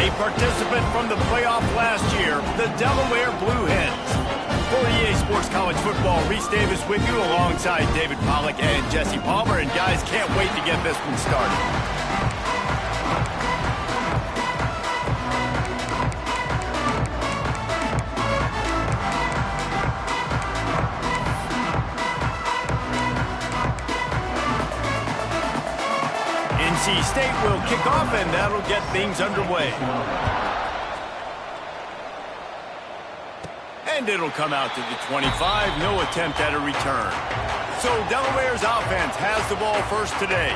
A participant from the playoff last year, the Delaware Blue Hens. For EA Sports College Football, Reese Davis with you alongside David Pollack and Jesse Palmer. And guys, can't wait to get this one started. NC State will kick off, and that'll get things underway. And it'll come out to the 25. No attempt at a return. So Delaware's offense has the ball first today.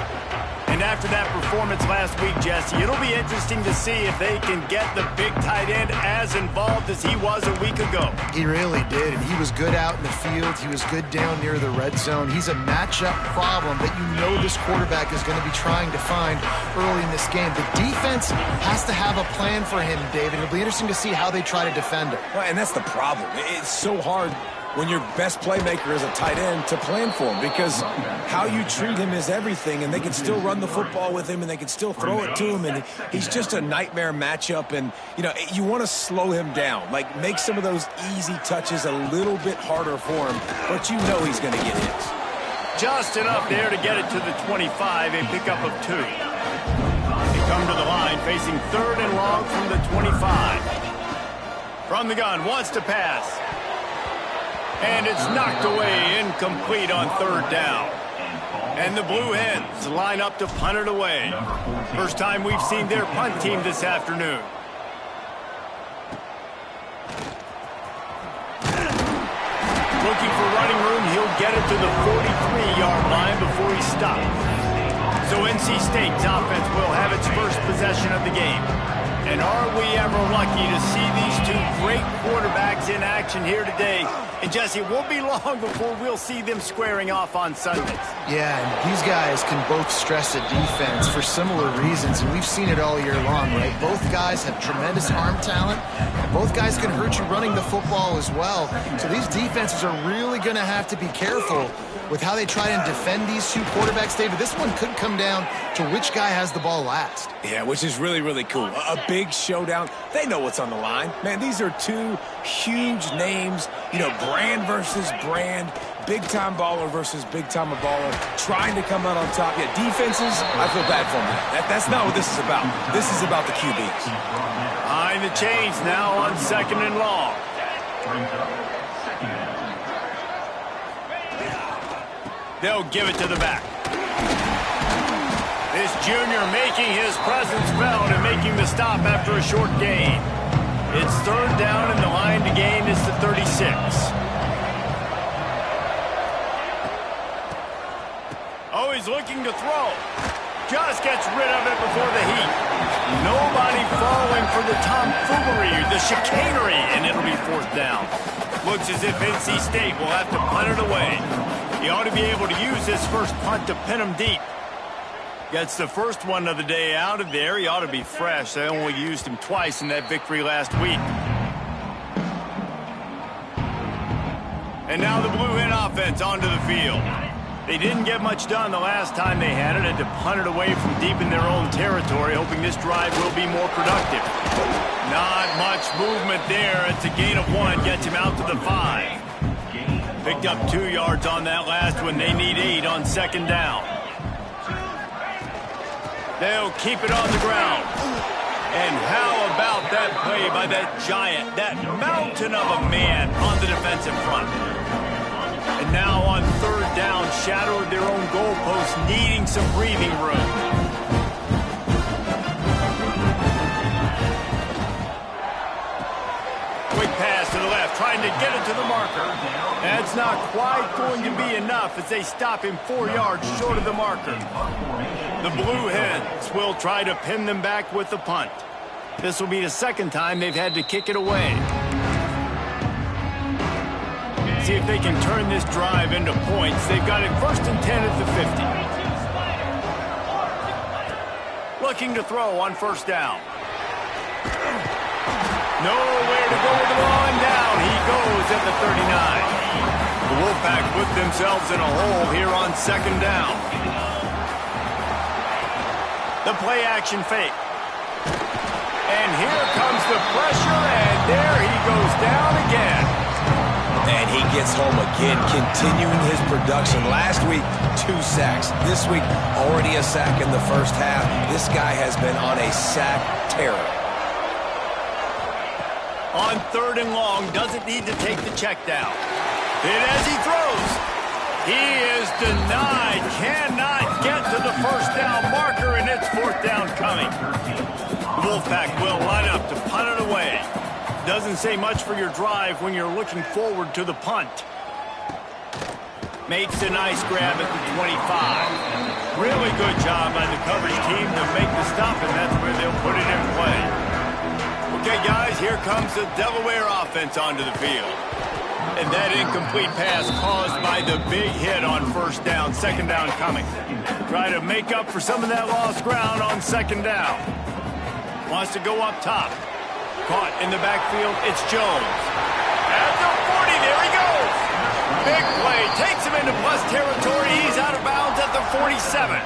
And after that performance last week, Jesse, it'll be interesting to see if they can get the big tight end as involved as he was a week ago. He really did, and he was good out in the field. He was good down near the red zone. He's a matchup problem that you know this quarterback is going to be trying to find early in this game. The defense has to have a plan for him, David. It'll be interesting to see how they try to defend him. Well, and that's the problem. It's so hard when your best playmaker is a tight end to plan for him, because how you treat him is everything, and they can still run the football with him, and they can still throw it to him, and he's just a nightmare matchup. And, you know, you want to slow him down, like make some of those easy touches a little bit harder for him, but you know he's going to get hits. Just enough there to get it to the 25, a pickup of 2. They come to the line facing 3rd and long from the 25. From the gun, wants to pass. And it's knocked away, incomplete on 3rd down. And the Blue Hens line up to punt it away. First time we've seen their punt team this afternoon. Looking for running room, he'll get it to the 43-yard line before he stops. So NC State's offense will have its first possession of the game. And are we ever lucky to see these two great quarterbacks in action here today? And Jesse, it won't be long before we'll see them squaring off on Sundays. Yeah, and these guys can both stress a defense for similar reasons, and we've seen it all year long, right? Both guys have tremendous arm talent. Both guys can hurt you running the football as well. So these defenses are really going to have to be careful with how they try and defend these two quarterbacks, David. This one could come down to which guy has the ball last. Yeah, which is really, really cool. A big showdown. They know what's on the line. Man, these are two huge names, you know, brand versus brand, big-time baller versus big-time baller, trying to come out on top. Yeah, defenses, I feel bad for them. That's not what this is about. This is about the QBs. Behind the chains now on 2nd and long. They'll give it to the back. This junior making his presence felt and making the stop after a short gain. It's 3rd down, and the line to gain is the 36. Oh, he's looking to throw. Just gets rid of it before the heat. Nobody falling for the tomfoolery, the chicanery, and it'll be 4th down. Looks as if NC State will have to punt it away. He ought to be able to use this first punt to pin him deep. Gets the first one of the day out of there. He ought to be fresh. They only used him twice in that victory last week. And now the Blue Hen offense onto the field. They didn't get much done the last time they had it, and to punt it away from deep in their own territory, hoping this drive will be more productive. Not much movement there. It's a gain of 1, gets him out to the 5. Picked up 2 yards on that last one. They need 8 on 2nd down. They'll keep it on the ground. And how about that play by that giant, that mountain of a man on the defensive front? And now on 3rd down, shadow of their own goalpost, needing some breathing room. Quick pass to the left, trying to get it to the marker. That's not quite going to be enough as they stop him 4 yards short of the marker. The Blue Hens will try to pin them back with the punt. This will be the 2nd time they've had to kick it away. See if they can turn this drive into points. They've got it 1st and 10 at the 50. Looking to throw on 1st down. Nowhere to go with the ball, and down he goes at the 39. The Wolfpack put themselves in a hole here on 2nd down. The play action fake. And the pressure, and there he goes down again. And he gets home again, continuing his production. Last week, 2 sacks. This week, already a sack in the first half. This guy has been on a sack terror. On 3rd and long, doesn't need to take the check down. And as he throws, he is denied. Cannot get to the first down marker, and it's 4th down coming. The Wolfpack will line up to punt it away. Doesn't say much for your drive when you're looking forward to the punt. Makes a nice grab at the 25. Really good job by the coverage team to make the stop, and that's where they'll put it in play. Okay, guys, here comes the Delaware offense onto the field. And that incomplete pass caused by the big hit on 1st down, 2nd down coming. Try to make up for some of that lost ground on 2nd down. Wants to go up top. Caught in the backfield, it's Jones. At the 40, there he goes. Big play, takes him into plus territory. He's out of bounds at the 47.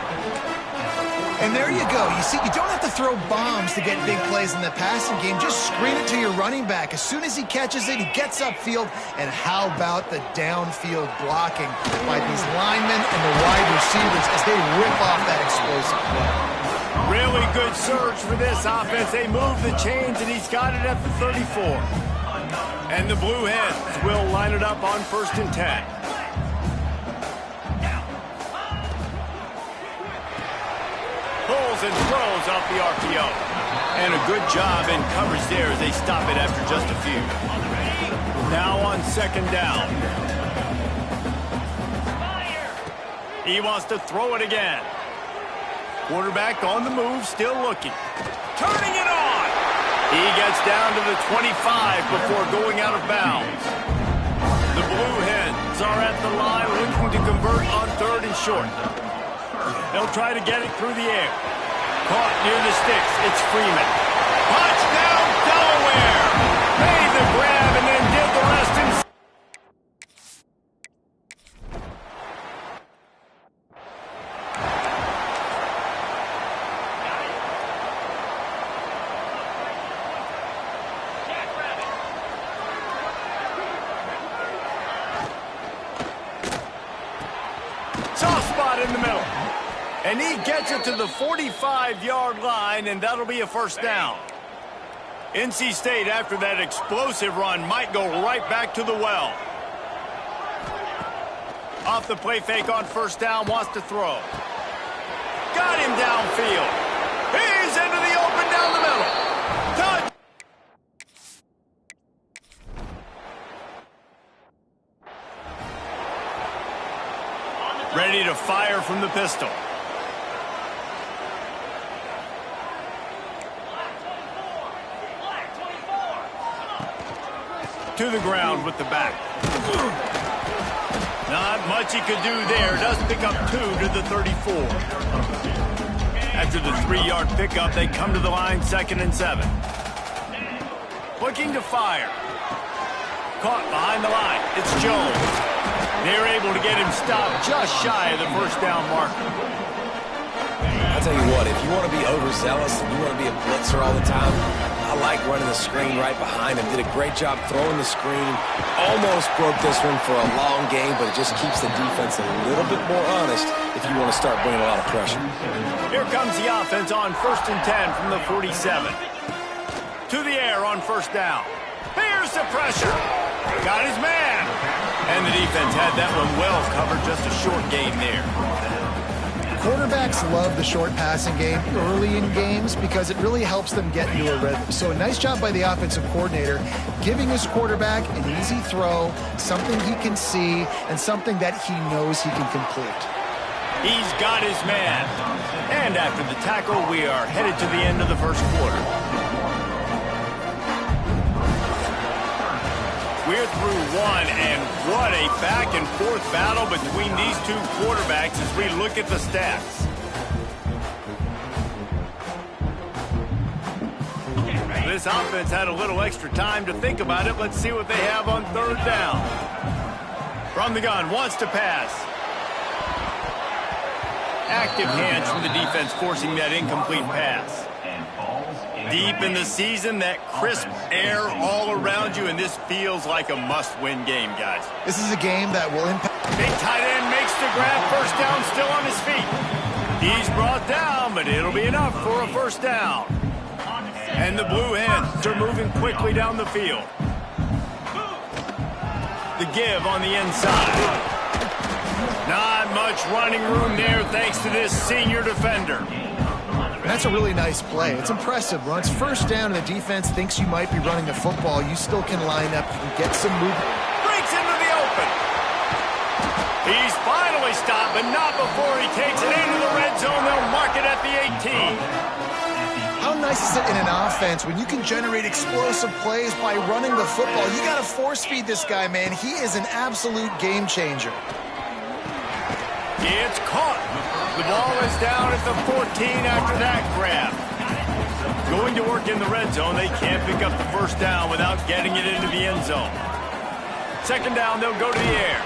And there you go. You see, you don't have to throw bombs to get big plays in the passing game. Just screen it to your running back. As soon as he catches it, he gets upfield. And how about the downfield blocking by these linemen and the wide receivers as they rip off that explosive play. Really good surge for this offense. They move the chains, and he's got it at the 34. And the Blue Hens will line it up on 1st and 10. Pulls and throws off the RPO. And a good job in coverage there as they stop it after just a few. Now on 2nd down. He wants to throw it again. Quarterback on the move, still looking. Turning it on! He gets down to the 25 before going out of bounds. The Blue Hens are at the line looking to convert on 3rd and short. They'll try to get it through the air. Caught near the sticks. It's Freeman. Touchdown, Delaware! Made the grab and then did the rest himself. Soft spot in the middle. And he gets it to the 45-yard line, and that'll be a 1st down. NC State, after that explosive run, might go right back to the well. Off the play fake on 1st down, wants to throw. Got him downfield. He's into the open down the middle. Touch. Ready to fire from the pistol. To the ground with the back. Not much he could do there. Does pick up 2 to the 34. After the 3-yard pickup, they come to the line 2nd and 7. Looking to fire. Caught behind the line. It's Jones. They're able to get him stopped just shy of the 1st down marker. I'll tell you what, if you want to be overzealous and you want to be a blitzer all the time, I like running the screen right behind him. Did a great job throwing the screen. Almost broke this one for a long game, but it just keeps the defense a little bit more honest if you want to start bringing a lot of pressure. Here comes the offense on 1st and 10 from the 47. To the air on 1st down. Here's the pressure. Got his man. And the defense had that one well covered. Just a short game there. Quarterbacks love the short passing game early in games because it really helps them get into a rhythm. So a nice job by the offensive coordinator giving his quarterback an easy throw, something he can see, and something that he knows he can complete. He's got his man. And after the tackle, we are headed to the end of the 1st quarter. We're through one, and what a back-and-forth battle between these two quarterbacks as we look at the stats. This offense had a little extra time to think about it. Let's see what they have on 3rd down. From the gun, wants to pass. Active hands from the defense forcing that incomplete pass. Deep in the season, that crisp air all around you, and this feels like a must-win game, guys. This is a game that will impact. Big tight end makes the grab, first down, still on his feet. He's brought down, but it'll be enough for a first down. And the Blue Hens are moving quickly down the field. The give on the inside. Not much running room there thanks to this senior defender. That's a really nice play. It's impressive. When it's first down and the defense thinks you might be running the football, you still can line up and get some movement. Breaks into the open. He's finally stopped, but not before he takes it into the red zone. They'll mark it at the 18. How nice is it in an offense when you can generate explosive plays by running the football? You got to force feed this guy, man. He is an absolute game changer. It's caught. The ball is down at the 14 after that grab. Going to work in the red zone, they can't pick up the first down without getting it into the end zone. Second down, they'll go to the air.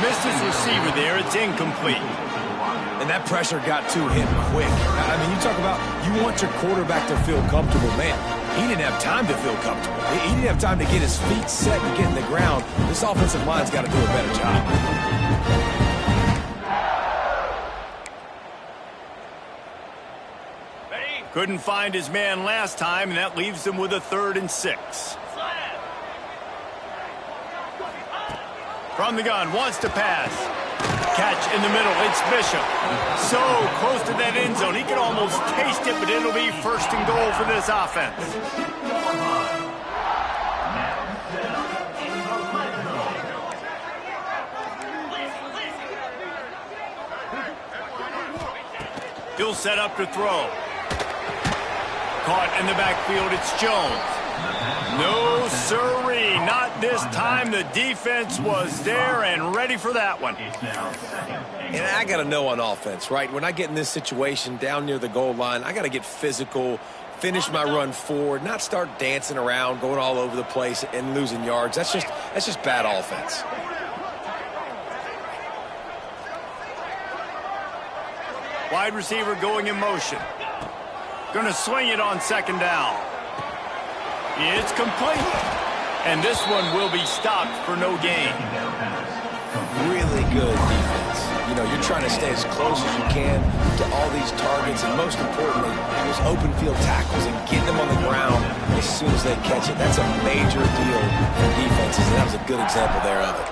Missed his receiver there. It's incomplete. And that pressure got to him quick. I mean, you talk about you want your quarterback to feel comfortable. Man, he didn't have time to feel comfortable. He didn't have time to get his feet set and get in the ground. This offensive line's got to do a better job. Couldn't find his man last time, and that leaves them with a 3rd and 6. From the gun, wants to pass. Catch in the middle, it's Bishop. So close to that end zone, he can almost taste it, but it'll be 1st and goal for this offense. He'll set up to throw. Caught in the backfield, it's Jones. No sirree, not this time. The defense was there and ready for that one. And I got to know on offense, right? When I get in this situation down near the goal line, I got to get physical, finish my run forward, not start dancing around, going all over the place and losing yards. That's just bad offense. Wide receiver going in motion. Going to swing it on 2nd down. It's complete. And this one will be stopped for no gain. Really good defense. You know, you're trying to stay as close as you can to all these targets, and most importantly, those open field tackles and getting them on the ground as soon as they catch it. That's a major deal for defenses, and that was a good example there of it.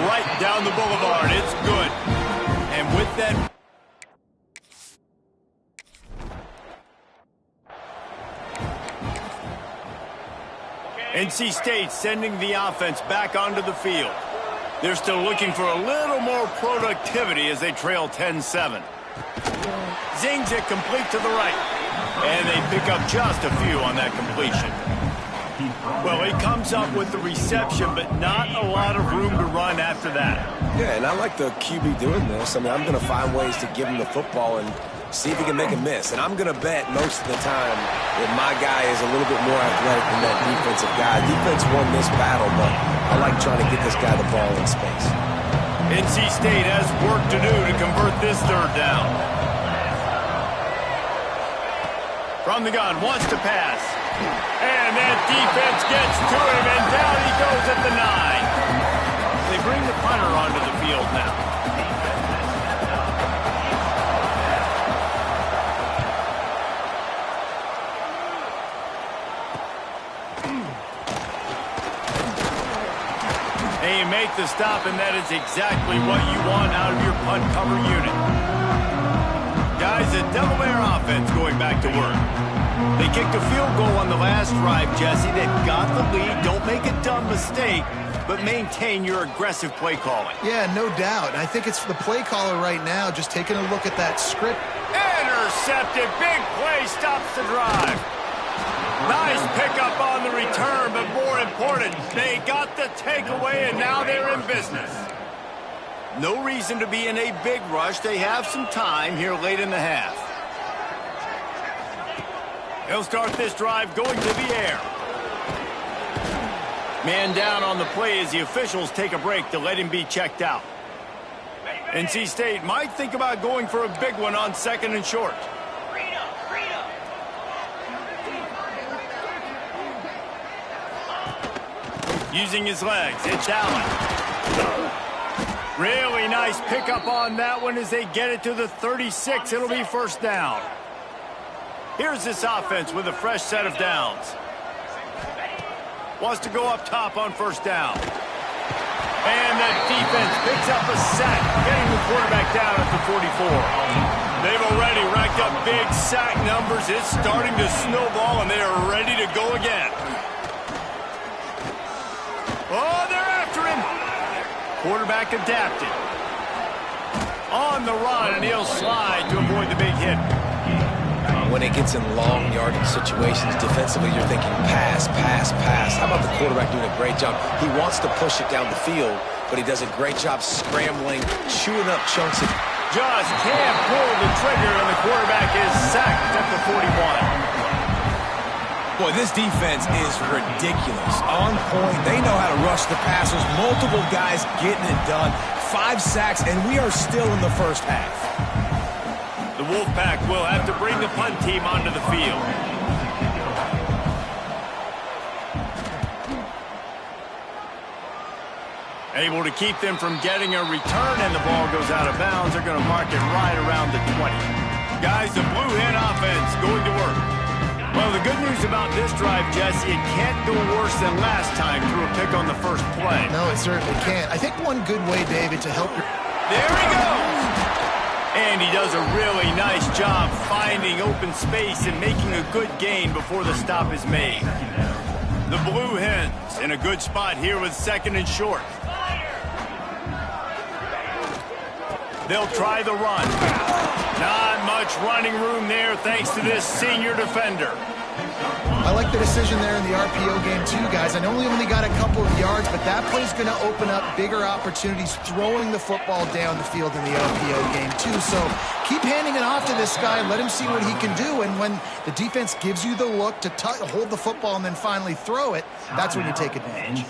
Right down the boulevard. It's good. And with that... NC State sending the offense back onto the field. They're still looking for a little more productivity as they trail 10-7. Zings it complete to the right. And they pick up just a few on that completion. Well, he comes up with the reception, but not a lot of room to run after that. Yeah, and I like the QB doing this. I mean, I'm going to find ways to give him the football and see if he can make a miss. And I'm going to bet most of the time that my guy is a little bit more athletic than that defensive guy. Defense won this battle, but I like trying to get this guy the ball in space. NC State has work to do to convert this 3rd down. From the gun, wants to pass. And that defense gets to him, and down he goes at the 9. They bring the punter onto the field now. They make the stop, and that is exactly what you want out of your punt cover unit. Guys, the Delaware offense going back to work. They kicked a field goal on the last drive, Jesse. They've got the lead. Don't make a dumb mistake, but maintain your aggressive play calling. Yeah, no doubt. I think it's the play caller right now just taking a look at that script. Intercepted. Big play stops the drive. Nice pickup on the return, but more important, they got the takeaway, and now they're in business. No reason to be in a big rush. They have some time here late in the half. He'll start this drive going to the air. Man down on the play as the officials take a break to let him be checked out. NC State might think about going for a big one on 2nd and short. Using his legs, it's Allen. Really nice pickup on that one as they get it to the 36. It'll be first down. Here's this offense with a fresh set of downs. Wants to go up top on first down. And the defense picks up a sack, getting the quarterback down at the 44. They've already racked up big sack numbers. It's starting to snowball, and they are ready to go again. Oh, they're after him. Quarterback adapted. On the run, and he'll slide to avoid the big hit. When it gets in long yardage situations, defensively, you're thinking pass, pass, pass. How about the quarterback doing a great job? He wants to push it down the field, but he does a great job scrambling, chewing up chunks of... Just can't pull the trigger, and the quarterback is sacked at the 41. Boy, this defense is ridiculous. On point, they know how to rush the passers. Multiple guys getting it done. 5 sacks, and we are still in the first half. The Wolfpack will have to bring the punt team onto the field. Able to keep them from getting a return, and the ball goes out of bounds. They're going to mark it right around the 20. Guys, the Blue Hen offense going to work. Well, the good news about this drive, Jesse, it can't go worse than last time through a pick on the first play. No, it certainly can't. I think one good way, David, to help your... There he goes! And he does a really nice job finding open space and making a good gain before the stop is made. The Blue Hens in a good spot here with second and short. They'll try the run. Not much running room there thanks to this senior defender. I like the decision there in the RPO game too, guys. I know we only got a couple of yards, but that play's going to open up bigger opportunities throwing the football down the field in the RPO game too. So keep handing it off to this guy, let him see what he can do, and when the defense gives you the look to hold the football and then finally throw it, that's when you take advantage.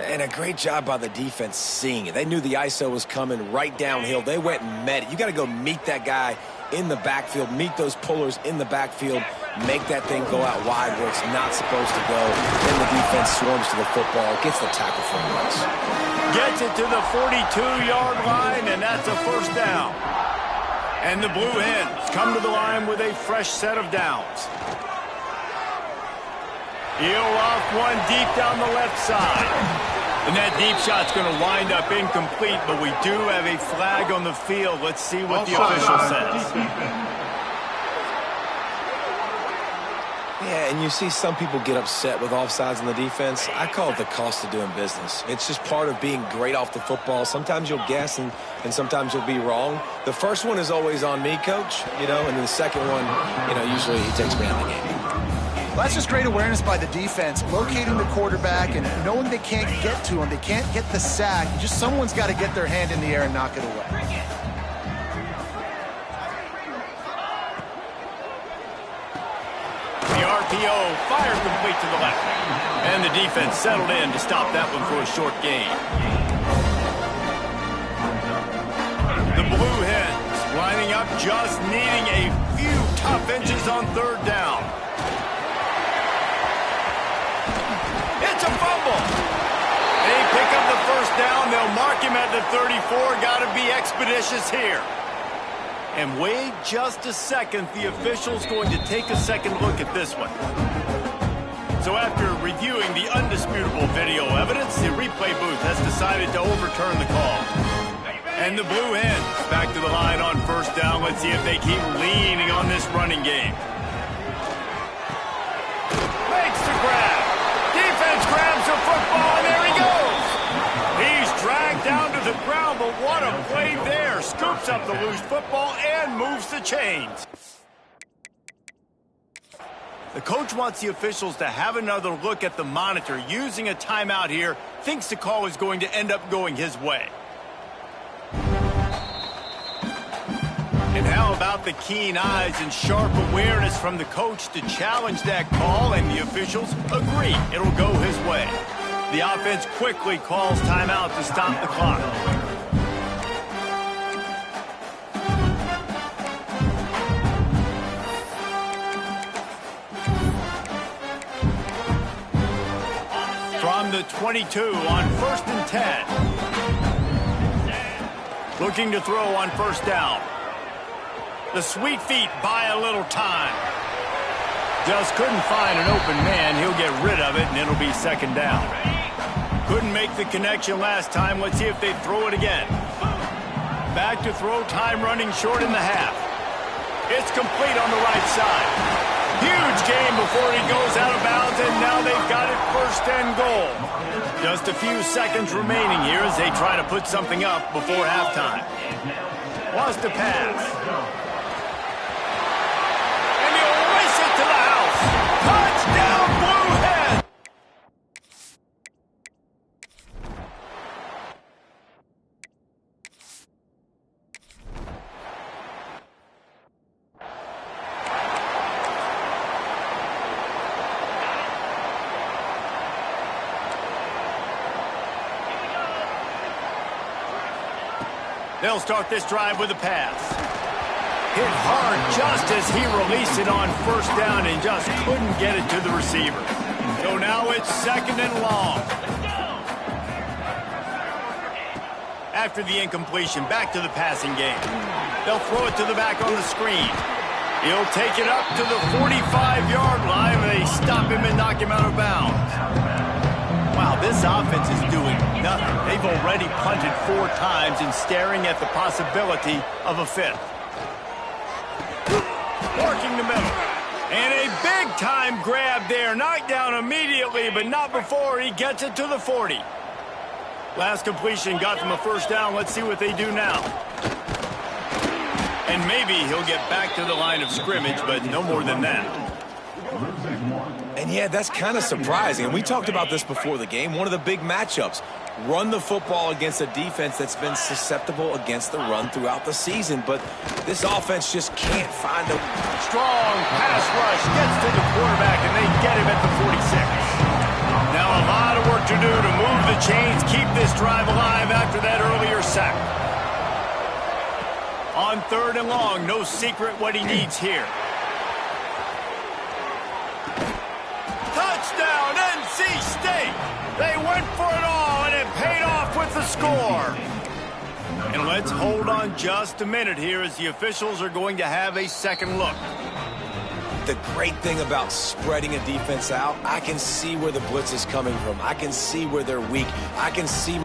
And a great job by the defense seeing it. They knew the ISO was coming right downhill. They went and met it. You got to go meet that guy in the backfield, meet those pullers in the backfield, make that thing go out wide where it's not supposed to go. Then the defense swarms to the football, gets the tackle for a once. Gets it to the 42-yard line, and that's a first down. And the Blue Hens come to the line with a fresh set of downs. Heel off one deep down the left side. And that deep shot's going to wind up incomplete, but we do have a flag on the field. Let's see what the official says. Yeah, and you see some people get upset with offsides in the defense. I call it the cost of doing business. It's just part of being great off the football. Sometimes you'll guess and sometimes you'll be wrong. The first one is always on me, Coach, and then the second one, usually he takes me out of the game. Well, that's just great awareness by the defense, locating the quarterback and knowing they can't get to him. They can't get the sack. Just someone's got to get their hand in the air and knock it away. The RPO fired complete to the left. And the defense settled in to stop that one for a short gain. The Blue Hens lining up, just needing a few tough inches on third down. It's a fumble. They pick up the first down. They'll mark him at the 34. Got to be expeditious here. And wait just a second. The official's going to take a second look at this one. So after reviewing the undisputable video evidence, the replay booth has decided to overturn the call. And the Blue Hens back to the line on first down. Let's see if they keep leaning on this running game. Makes the grab. Defense grabs the football, and there he goes. He's dragged down to the ground, but what a play there. Scoops up the loose football and moves the chains. The coach wants the officials to have another look at the monitor. Using a timeout here, thinks the call is going to end up going his way. And how about the keen eyes and sharp awareness from the coach to challenge that call, and the officials agree it'll go his way. The offense quickly calls timeout to stop the clock. From the 22 on 1st and 10. Looking to throw on 1st down. The sweet feet buy a little time. Just couldn't find an open man. He'll get rid of it, and it'll be 2nd down. Couldn't make the connection last time. Let's see if they throw it again. Back to throw, time running short in the half. It's complete on the right side. Huge gain before he goes out of bounds, and now they've got it 1st and goal. Just a few seconds remaining here as they try to put something up before halftime. Wants to pass. And he'll race it to the house. Touchdown, Blue Hen! They'll start this drive with a pass. Hit hard just as he released it on 1st down and just couldn't get it to the receiver. So now it's 2nd and long. After the incompletion, back to the passing game. They'll throw it to the back on the screen. He'll take it up to the 45-yard line, and they stop him and knock him out of bounds. Wow, this offense is doing nothing. They've already punted 4 times and staring at the possibility of a 5th. Working the middle. And a big-time grab there. Knocked down immediately, but not before he gets it to the 40. Last completion got them a 1st down. Let's see what they do now. And maybe he'll get back to the line of scrimmage, but no more than that. And yeah, that's kind of surprising. And we talked about this before the game. One of the big matchups. Run the football against a defense that's been susceptible against the run throughout the season. But this offense just can't find a strong pass rush. Gets to the quarterback, and they get him at the 46. Now a lot of work to do to move the chains, keep this drive alive after that earlier sack. On 3rd and long, no secret what he needs here. Touchdown, NC State! They went for it all, and it paid off with the score. And let's hold on just a minute here as the officials are going to have a second look. The great thing about spreading a defense out, I can see where the blitz is coming from. I can see where they're weak. I can see...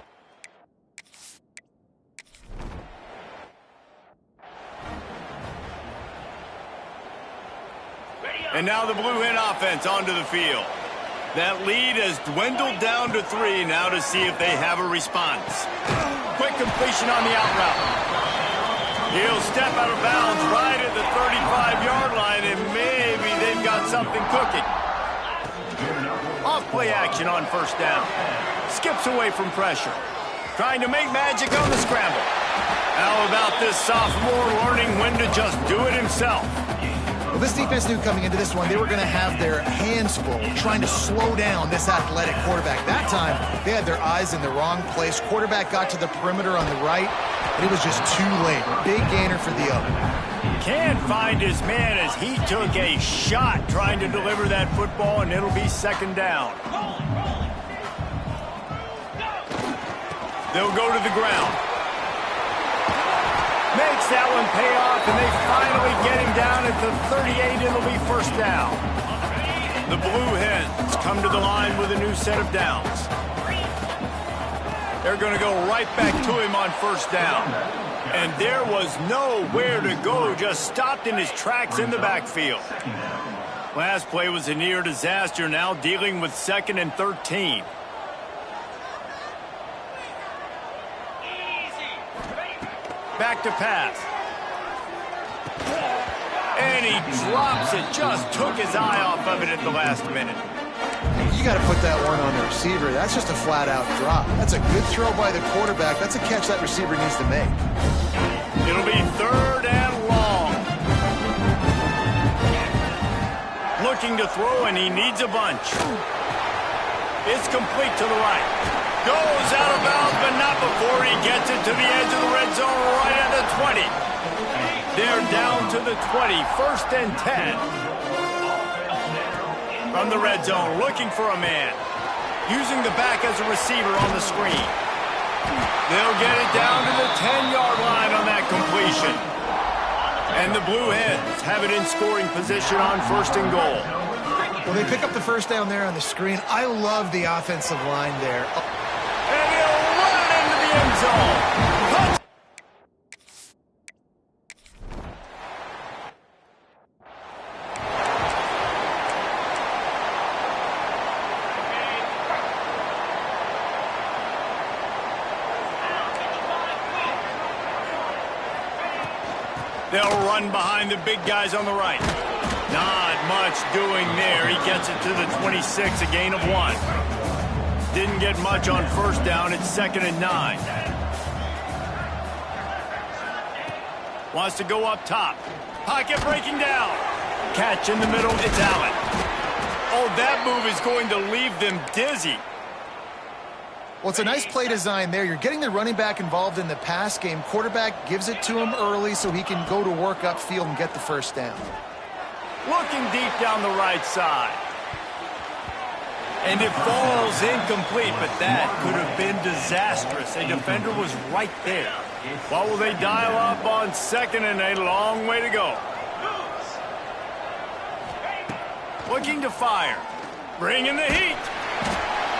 And now the Blue Hen offense onto the field. That lead has dwindled down to 3 now to see if they have a response. Quick completion on the out route. He'll step out of bounds right at the 35-yard line, and maybe they've got something cooking. Off-play action on 1st down. Skips away from pressure. Trying to make magic on the scramble. How about this sophomore learning when to just do it himself? Well, this defense knew coming into this one they were going to have their hands full trying to slow down this athletic quarterback. That time, they had their eyes in the wrong place. Quarterback got to the perimeter on the right, and it was just too late. Big gainer for the other. Can't find his man as he took a shot trying to deliver that football, and it'll be 2nd down. They'll go to the ground. Makes that one pay off, and they finally get him down at the 38. It'll be 1st down. The Blue Hens come to the line with a new set of downs. They're going to go right back to him on 1st down. And there was nowhere to go, just stopped in his tracks in the backfield. Last play was a near disaster, now dealing with 2nd and 13. Back to pass. And he drops it. Just took his eye off of it at the last minute. You got to put that one on the receiver. That's just a flat-out drop. That's a good throw by the quarterback. That's a catch that receiver needs to make. It'll be 3rd and long. Looking to throw, and he needs a bunch. It's complete to the right. Goes out of bounds, but not before he gets it to the edge of the red zone right at the 20. They're down to the 20, 1st and 10. From the red zone, looking for a man. using the back as a receiver on the screen. They'll get it down to the 10-yard line on that completion. And the Blue Hens have it in scoring position on 1st and goal. Well, they pick up the first down there on the screen. I love the offensive line there. And he'll run it into the end zone. They'll run behind the big guys on the right. Not much doing there. He gets it to the 26, a gain of 1. Didn't get much on first down. It's 2nd and 9. Wants to go up top. Pocket breaking down. Catch in the middle. It's Allen. Oh, that move is going to leave them dizzy. Well, it's a nice play design there. You're getting the running back involved in the pass game. Quarterback gives it to him early so he can go to work upfield and get the first down. Looking deep down the right side. And it falls incomplete, but that could have been disastrous. A defender was right there. What will they dial up on 2nd and 8? A long way to go. Looking to fire. Bringing the heat.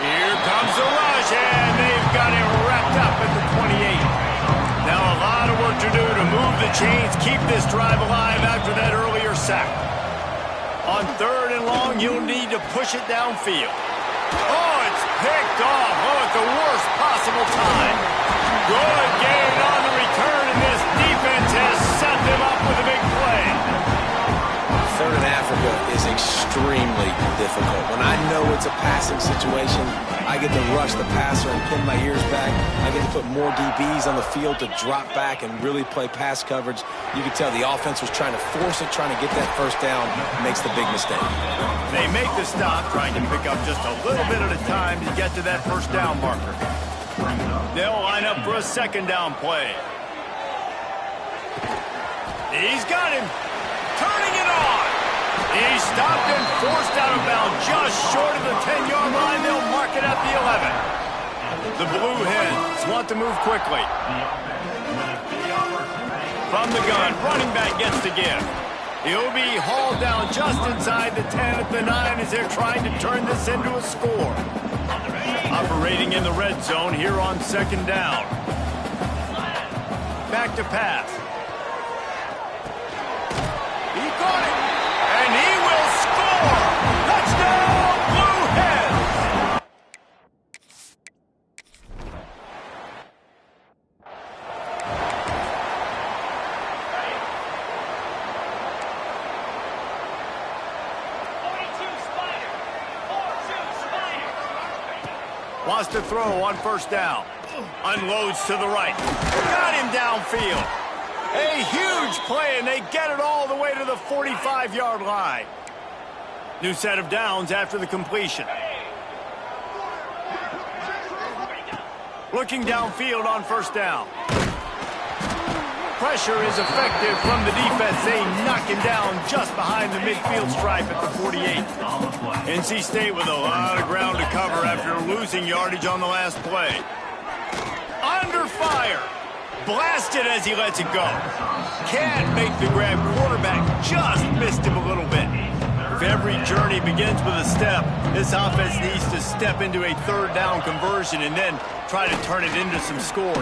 Here comes the rush, and they've got him wrapped up at the 28. Now a lot of work to do to move the chains, keep this drive alive after that earlier sack. On 3rd and long, you'll need to push it downfield. Oh, it's picked off. Oh, at the worst possible time. Good gain on the return, and this defense has set them up with a big play. 3rd and Africa is extremely difficult. When I know it's a passing situation, I get to rush the passer and pin my ears back. I get to put more DBs on the field to drop back and really play pass coverage. You can tell the offense was trying to force it, trying to get that first down, makes the big mistake. They make the stop, trying to pick up just a little bit at a time to get to that first down marker. They'll line up for a 2nd down play. He's got him. Turning it on. He's stopped and forced out of bounds just short of the 10-yard line. They'll mark it at the 11. The Blue Hens want to move quickly. From the gun, running back gets the give. He'll be hauled down just inside the 10 at the 9 as they're trying to turn this into a score. Operating in the red zone here on 2nd down. Back to pass. He caught it, and he will score! Touchdown, Blue Hens! Wants to throw on 1st down. Unloads to the right. Got him downfield. A huge play, and they get it all the way to the 45-yard line. New set of downs after the completion. Looking downfield on 1st down. Pressure is effective from the defense. They knock him down just behind the midfield stripe at the 48. NC State with a lot of ground to cover after losing yardage on the last play. Under fire. Blasted as he lets it go. Can't make the grab. Quarterback just missed him a little bit. If every journey begins with a step, this offense needs to step into a 3rd down conversion and then try to turn it into some scoring.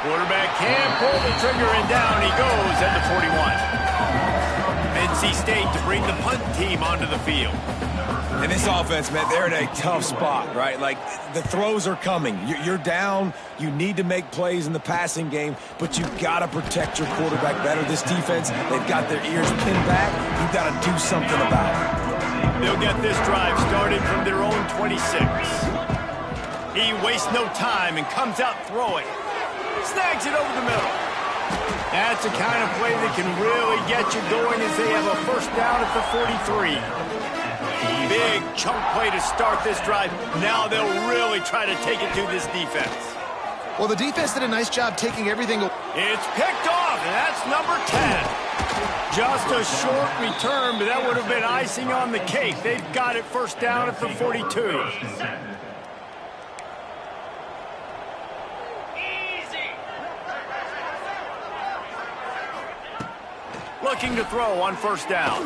Quarterback can't pull the trigger, and down he goes at the 41. NC State to bring the punt team onto the field. And this offense, man, they're in a tough spot, right? Like, the throws are coming. You're down. You need to make plays in the passing game, but you've got to protect your quarterback better. This defense, they've got their ears pinned back. You've got to do something about it. They'll get this drive started from their own 26. He wastes no time and comes out throwing. Snags it over the middle. That's the kind of play that can really get you going as they have a 1st down at the 43. Big chunk play to start this drive. Now they'll really try to take it to this defense. Well, the defense did a nice job taking everything. It's picked off, and that's number 10. Just a short return, but that would have been icing on the cake. They've got it 1st down at the 42. looking to throw on first down.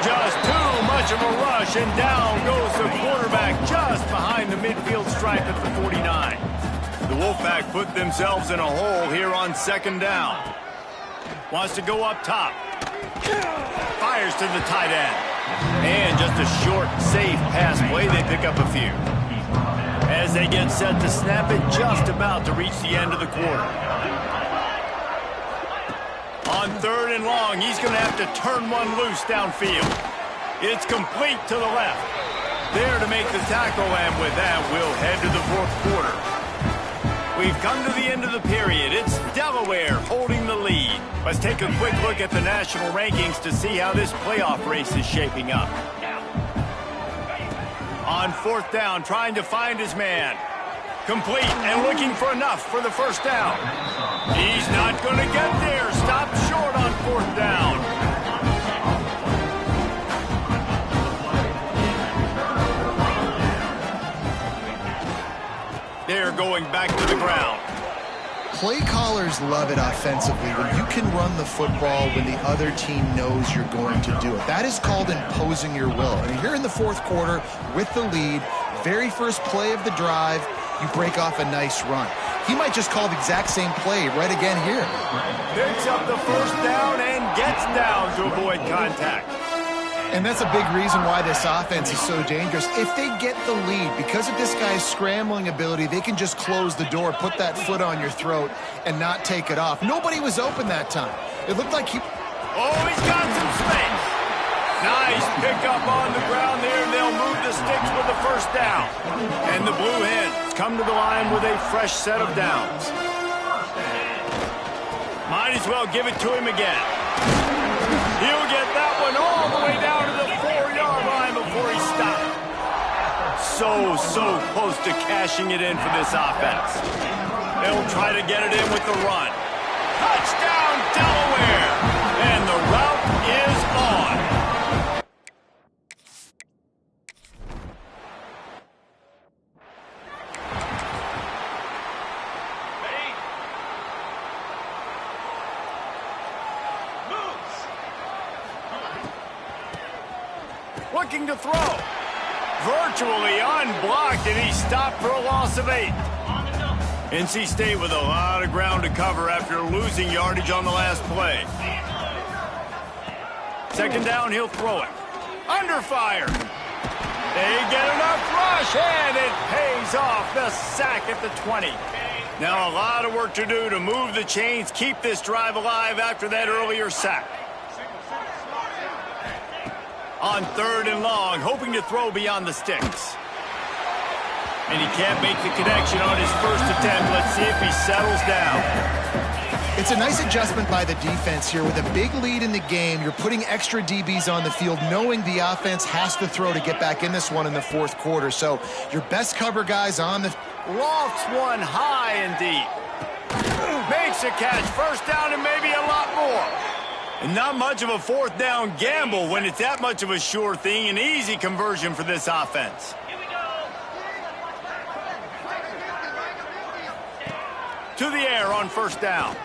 Just too much of a rush, and down goes the quarterback just behind the midfield stripe at the 49. The Wolfpack put themselves in a hole here on second down. Wants to go up top. Fires to the tight end. And just a short, safe pass play. They pick up a few. As they get set to snap it, just about to reach the end of the quarter. On third and long, he's going to have to turn one loose downfield. It's complete to the left. There to make the tackle, and with that, we'll head to the fourth quarter. We've come to the end of the period. It's Delaware holding the lead. Let's take a quick look at the national rankings to see how this playoff race is shaping up. On fourth down, trying to find his man. Complete and looking for enough for the first down. He's not going to get there. Stopped short on fourth down. They're going back to the ground. Play callers love it offensively when you can run the football when the other team knows you're going to do it. That is called imposing your will. And here in the fourth quarter with the lead, very first play of the drive, you break off a nice run. He might just call the exact same play right again here. Picks up the first down and gets down to avoid contact. And that's a big reason why this offense is so dangerous. If they get the lead, because of this guy's scrambling ability, they can just close the door, put that foot on your throat, and not take it off. Nobody was open that time. It looked like he... Oh, he's got some space. Nice pickup on the ground there. They'll move the sticks with the first down. And the Blue Hens come to the line with a fresh set of downs. Might as well give it to him again. He'll get that one all the way down to the 4-yard line before he stopped. So close to cashing it in for this offense. They'll try to get it in with the run. Touchdown, Delaware! And the route is on. Looking to throw. Virtually unblocked, and he stopped for a loss of 8. NC State with a lot of ground to cover after losing yardage on the last play. Second down, he'll throw it. Under fire. They get enough rush, and it pays off. The sack at the 20. Now a lot of work to do to move the chains, keep this drive alive after that earlier sack. On third and long, hoping to throw beyond the sticks. And he can't make the connection on his first attempt. Let's see if he settles down. It's a nice adjustment by the defense here. With a big lead in the game, you're putting extra DBs on the field, knowing the offense has to throw to get back in this one in the fourth quarter. So your best cover guys on the... Lofts one high and deep. Makes a catch. First down and maybe a lot more. And not much of a fourth down gamble when it's that much of a sure thing. An easy conversion for this offense. To the air on first down.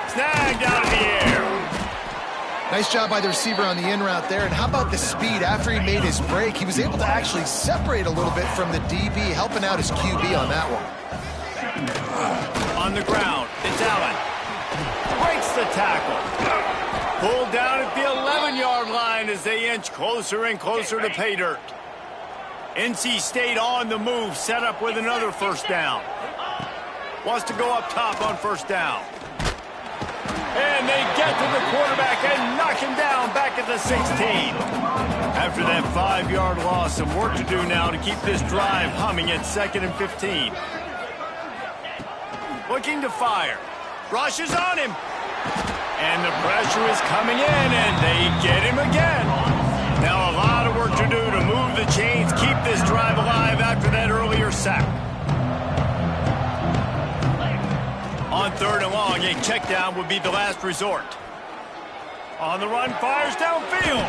Snagged out of the air. Nice job by the receiver on the in route there. And how about the speed? After he made his break, he was able to actually separate a little bit from the DB, helping out his QB on that one. On the ground, it's Allen. Breaks the tackle. Pulled down at the 11-yard line as they inch closer and closer to pay dirt. NC State on the move, set up with another first down. Wants to go up top on first down. And they get to the quarterback and knock him down back at the 16. After that 5-yard loss, some work to do now to keep this drive humming at 2nd and 15. Looking to fire. Rushes on him. And the pressure is coming in, and they get him again. Now a lot of work to do to move the chains, keep this drive alive after that earlier sack. On third and long, a check down would be the last resort. On the run, fires downfield.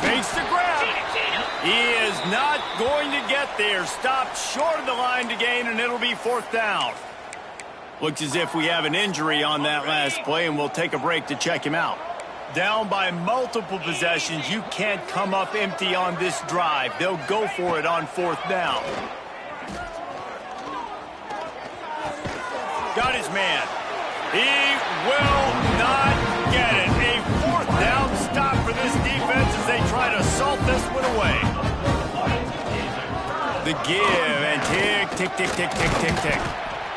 Fakes the grab. He is not going to get there. Stopped short of the line to gain, and it'll be fourth down. Looks as if we have an injury on that last play, and we'll take a break to check him out. Down by multiple possessions, you can't come up empty on this drive. They'll go for it on 4th down. Got his man. He will not get it. A 4th down stop for this defense as they try to salt this one away. The give and tick, tick, tick, tick, tick, tick, tick.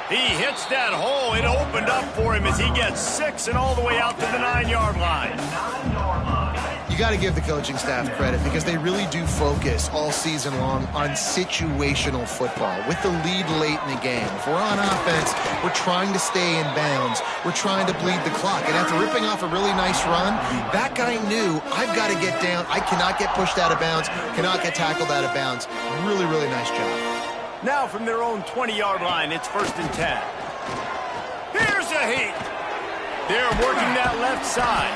He hits that hole. It opened up for him as he gets 6 and all the way out to the 9-yard line. You got to give the coaching staff credit because they really do focus all season long on situational football with the lead late in the game. If we're on offense, we're trying to stay in bounds. We're trying to bleed the clock. And after ripping off a really nice run, that guy knew, I've got to get down. I cannot get pushed out of bounds, cannot get tackled out of bounds. Really, really nice job. Now from their own 20-yard line, it's 1st and 10. Here's a heat. They're working that left side.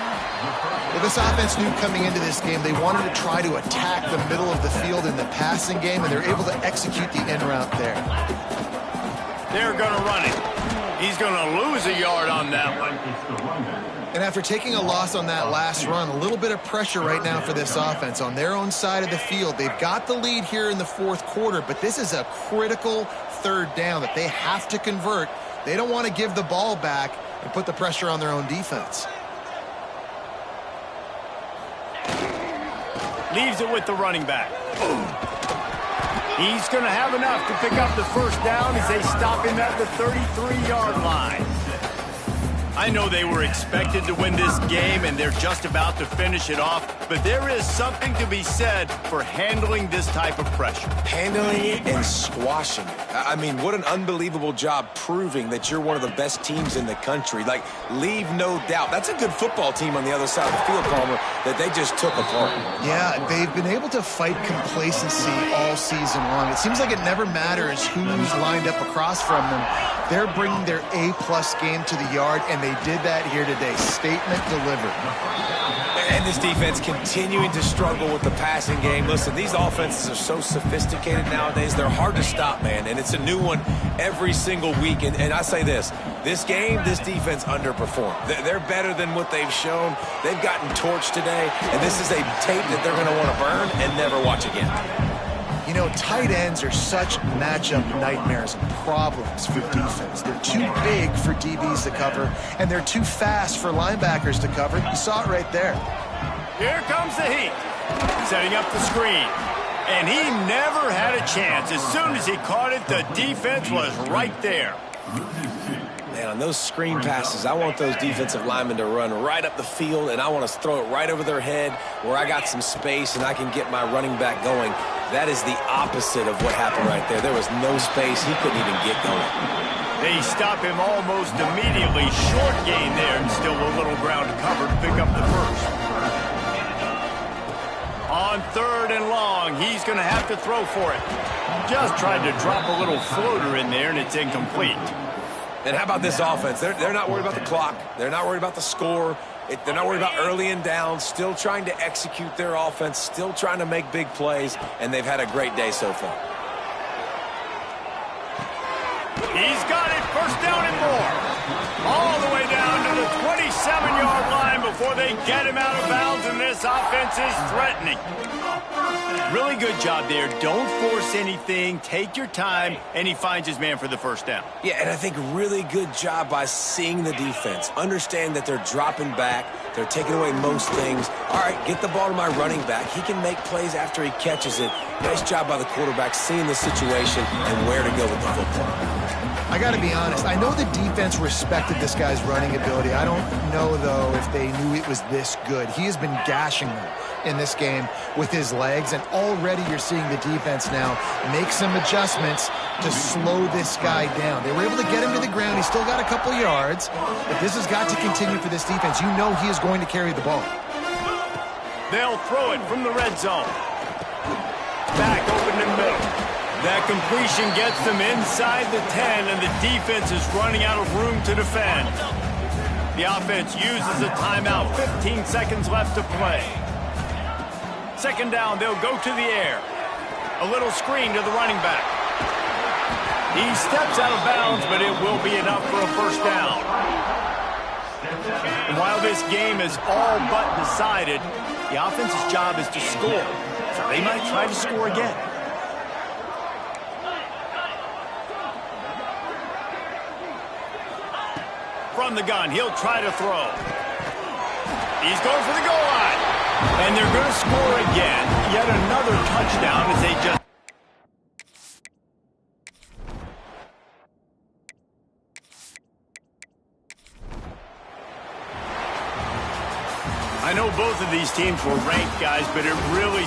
Well, this offense knew coming into this game they wanted to try to attack the middle of the field in the passing game, and they're able to execute the in route there. They're going to run it. He's going to lose a yard on that one. And after taking a loss on that last run, a little bit of pressure right now for this offense on their own side of the field. They've got the lead here in the 4th quarter, but this is a critical 3rd down that they have to convert. They don't want to give the ball back and put the pressure on their own defense. Leaves it with the running back. He's going to have enough to pick up the 1st down as they stop him at the 33-yard line. I know they were expected to win this game, and they're just about to finish it off, but there is something to be said for handling this type of pressure. Handling it and squashing it. I mean, what an unbelievable job proving that you're one of the best teams in the country. Like, leave no doubt. That's a good football team on the other side of the field, Palmer, that they just took apart. Yeah, they've been able to fight complacency all season long. It seems like it never matters who's lined up across from them. They're bringing their A-plus game to the yard, and they did that here today. Statement delivered. And this defense continuing to struggle with the passing game. Listen, these offenses are so sophisticated nowadays. They're hard to stop, man, and it's a new one every single week. And I say this game, this defense underperformed. They're better than what they've shown. They've gotten torched today, and this is a tape that they're going to want to burn and never watch again. You know, tight ends are such matchup nightmares and problems for defense. They're too big for DBs to cover, and they're too fast for linebackers to cover. You saw it right there. Here comes the heat. Setting up the screen. And he never had a chance. As soon as he caught it, the defense was right there. Man, on those screen passes, I want those defensive linemen to run right up the field, and I want to throw it right over their head where I got some space and I can get my running back going. That is the opposite of what happened right there. There was no space. He couldn't even get going. They stop him almost immediately. Short gain there, and still a little ground to cover to pick up the 1st. On 3rd and long, he's going to have to throw for it. Just tried to drop a little floater in there, and it's incomplete. And how about this offense? They're not worried about the clock. They're not worried about the score. They're not worried about early and down. Still trying to execute their offense. Still trying to make big plays. And they've had a great day so far. He's got it. 1st down and more. All the way down to the 27-yard line before they get him out of bounds. And this offense is threatening. Really good job there. Don't force anything. Take your time. And he finds his man for the 1st down. Yeah, and I think really good job by seeing the defense. Understand that they're dropping back. They're taking away most things. All right, get the ball to my running back. He can make plays after he catches it. Nice job by the quarterback seeing the situation and where to go with the football. I got to be honest. I know the defense respected this guy's running ability. I don't know, though, if they knew it was this good. He has been gashing them in this game with his legs, and already you're seeing the defense now make some adjustments to slow this guy down. They were able to get him to the ground. He's still got a couple yards, but this has got to continue for this defense. You know he is going to carry the ball. They'll throw it from the red zone. Back open in the middle. That completion gets them inside the 10, and the defense is running out of room to defend. The offense uses a timeout. 15 seconds left to play. 2nd down, they'll go to the air. A little screen to the running back. He steps out of bounds, but it will be enough for a first down. And while this game is all but decided, the offense's job is to score. So they might try to score again. From the gun, he'll try to throw. He's going for the goal line. And they're going to score again. Yet another touchdown as they just... I know both of these teams were ranked, guys, but it really